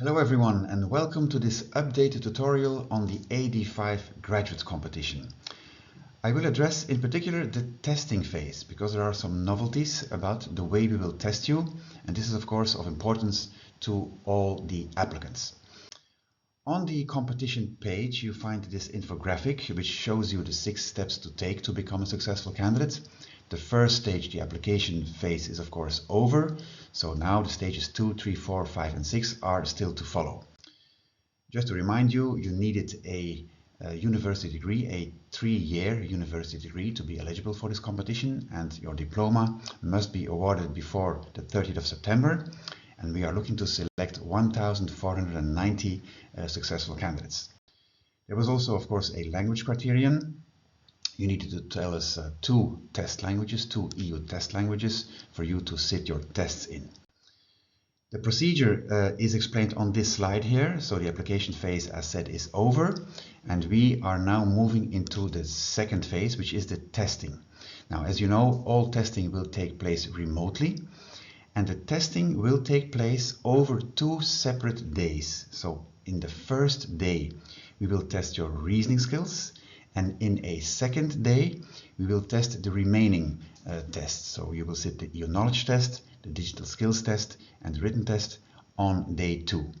Hello everyone and welcome to this updated tutorial on the AD5 Graduates competition. I will address in particular the testing phase because there are some novelties about the way we will test you, and this is of course of importance to all the applicants. On the competition page you find this infographic which shows you the 6 steps to take to become a successful candidate. The first stage, the application phase, is of course over, so now the stages 2, 3, 4, 5 and 6 are still to follow. Just to remind you, you needed a university degree, a 3-year university degree to be eligible for this competition, and your diploma must be awarded before the 30th of September, and we are looking to select 1,490 successful candidates. There was also of course a language criterion. You needed to tell us 2 test languages, 2 EU test languages for you to sit your tests in. The procedure is explained on this slide here. So the application phase, as said, is over, and we are now moving into the second phase, which is the testing. Now, as you know, all testing will take place remotely, and the testing will take place over 2 separate days. So in the first day, we will test your reasoning skills, and in a second day, we will test the remaining tests. So you will sit the EU knowledge test, the digital skills test, and the written test on day 2.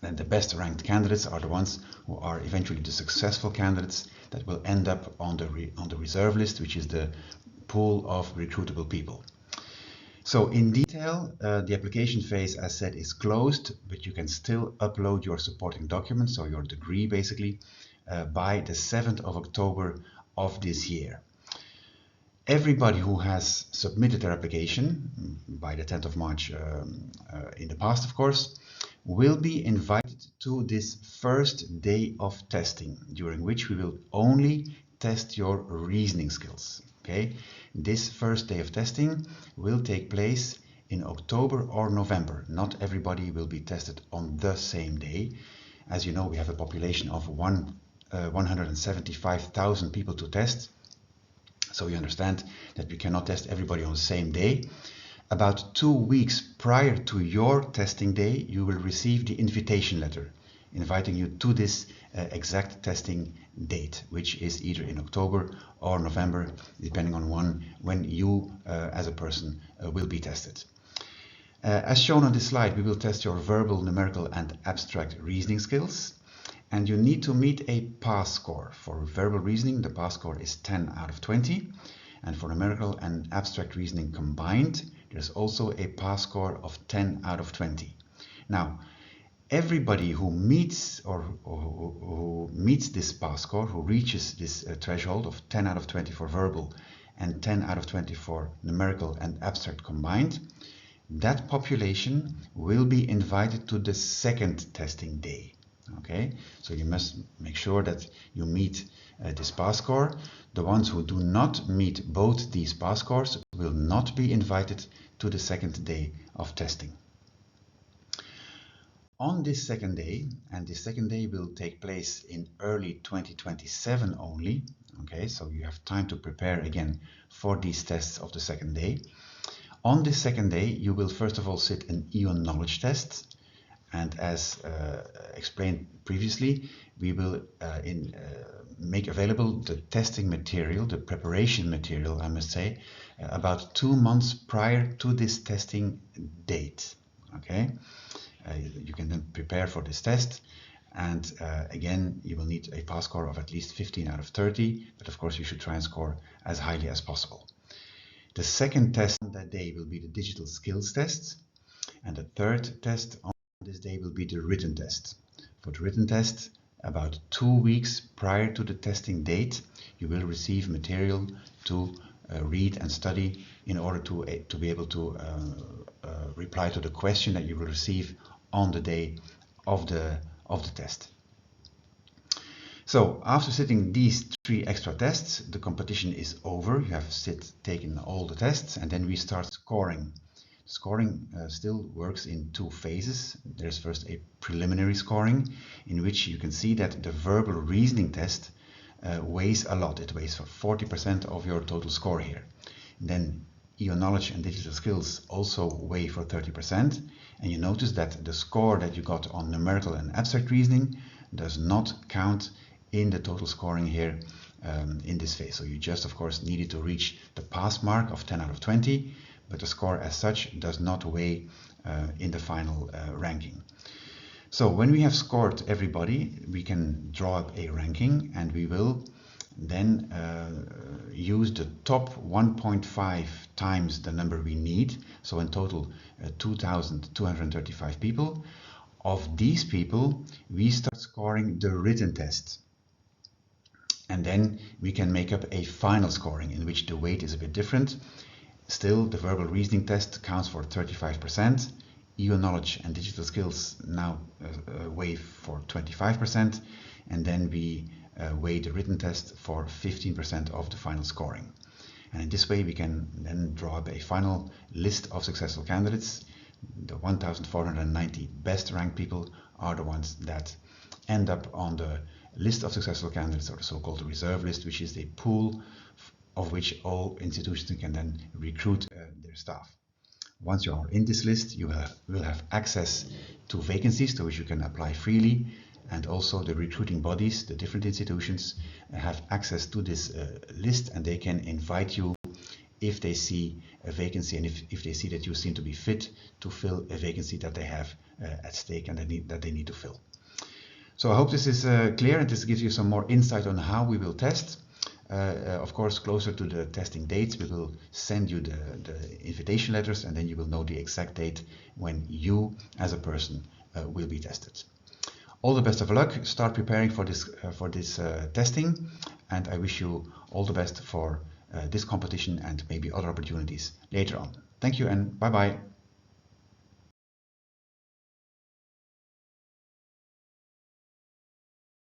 And the best ranked candidates are the ones who are eventually the successful candidates that will end up on the reserve list, which is the pool of recruitable people. So in detail, the application phase, as said, is closed, but you can still upload your supporting documents, so your degree basically, by the 7th of October of this year. Everybody who has submitted their application by the 10th of March in the past, of course, will be invited to this first day of testing, during which we will only test your reasoning skills. Okay? This first day of testing will take place in October or November. Not everybody will be tested on the same day. As you know, we have a population of 175,000 people to test. So you understand that we cannot test everybody on the same day. About 2 weeks prior to your testing day, you will receive the invitation letter inviting you to this exact testing date, which is either in October or November, depending on when you as a person will be tested. As shown on this slide, we will test your verbal, numerical and abstract reasoning skills. And you need to meet a pass score. For verbal reasoning, the pass score is 10 out of 20. And for numerical and abstract reasoning combined, there's also a pass score of 10 out of 20. Now, everybody who meets who meets this pass score, who reaches this threshold of 10 out of 20 for verbal and 10 out of 20 for numerical and abstract combined, that population will be invited to the second testing day. Okay, so you must make sure that you meet this pass score. The ones who do not meet both these pass scores will not be invited to the second day of testing. On this second day, and this second day will take place in early 2027 only, okay, so you have time to prepare again for these tests of the second day. On this second day, you will first of all sit an EU knowledge test. And as explained previously, we will make available the testing material, the preparation material, I must say, about 2 months prior to this testing date. Okay, you can then prepare for this test, and again, you will need a pass score of at least 15 out of 30, but of course you should try and score as highly as possible. The second test on that day will be the digital skills test, and the third test on this day will be the written test. For the written test, about 2 weeks prior to the testing date, you will receive material to read and study in order to be able to reply to the question that you will receive on the day of the test. So after sitting these 3 extra tests, the competition is over. You have taken all the tests, and then we start scoring. Scoring still works in 2 phases. There's first a preliminary scoring, in which you can see that the verbal reasoning test weighs a lot. It weighs for 40% of your total score here. And then EU knowledge and digital skills also weigh for 30%. And you notice that the score that you got on numerical and abstract reasoning does not count in the total scoring here in this phase. So you just, of course, needed to reach the pass mark of 10 out of 20, but the score as such does not weigh in the final ranking. So when we have scored everybody, we can draw up a ranking, and we will then use the top 1.5 times the number we need. So in total 2,235 people. Of these people, we start scoring the written test. And then we can make up a final scoring in which the weight is a bit different. Still, the verbal reasoning test counts for 35%. EU knowledge and digital skills now weigh for 25%. And then we weigh the written test for 15% of the final scoring. And in this way, we can then draw up a final list of successful candidates. The 1,490 best ranked people are the ones that end up on the list of successful candidates, or the so-called reserve list, which is a pool of which all institutions can then recruit their staff. Once you are in this list, you will have access to vacancies to which you can apply freely, and also the recruiting bodies, the different institutions, have access to this list, and they can invite you if they see a vacancy and if they see that you seem to be fit to fill a vacancy that they have at stake and that they need to fill. So I hope this is clear, and this gives you some more insight on how we will test. Of course, closer to the testing dates, we will send you the invitation letters, and then you will know the exact date when you as a person will be tested. All the best of luck. Start preparing for this testing, and I wish you all the best for this competition and maybe other opportunities later on. Thank you, and bye-bye.